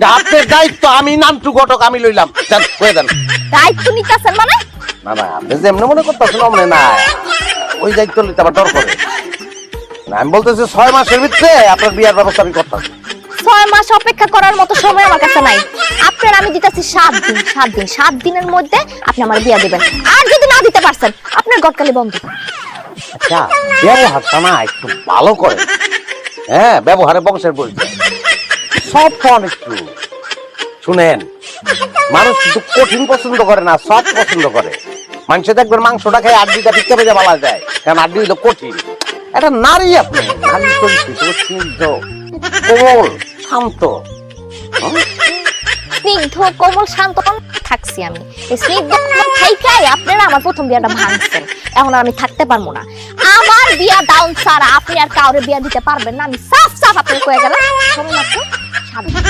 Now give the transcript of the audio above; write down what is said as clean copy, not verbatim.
আপনার দায়িত্ব আমি নান্টু ঘটক আমি লইলাম। দেন কয়ে দেন। দায়িত্ব নিতেছেন মানে? না না আপনি যেমনি মনে করতেছেন অমনে না, ওই দায়িত্ব নিতে আবার ডর করে না। আমি বলতেছি 6 মাসের ভিতরে আপনার বিয়ার ব্যবস্থা আমি করতেছি। 6 মাস অপেক্ষা করার মতো সময় আমার কাছে নাই। আপনার আমি দিতেছি 7 দিন। 7 দিনের মধ্যে আপনি আমার বিয়া দিবেন। আর যদি না দিতে পারছেন আপনার গটকালি বন্ধ। আচ্ছা ব্যবহারটা না একটু ভালো করে, হ্যাঁ ব্যবহারে বংশের পরিচয়। সব ফোন একটু শুনেন, মানুষ কিন্তু কঠিন পছন্দ করে না, সব পছন্দ করে। মানুষে দেখবেন মাংসটা খেয়ে আড্ডিটা ভিক্ষা পেয়ে বলা যায়, কারণ আড্ডি হলো কঠিন। একটা নারী আপনি, নারী চরিত্র স্নিগ্ধ কোমল শান্ত। স্নিগ্ধ কোমল শান্ত থাকছি আমি। এই স্নিগ্ধ কোমল থাইকাই আপনারা আমার প্রথম বিয়াটা ভাঙছেন। এখন আর আমি থাকতে পারবো না। আমার বিয়া ডাউন ছাড়া আপনি আর কাউরে বিয়া দিতে পারবেন না। আমি সাফ সাফ আপনাকে কয়ে গেলাম। সময় মাত্র 7 দিন।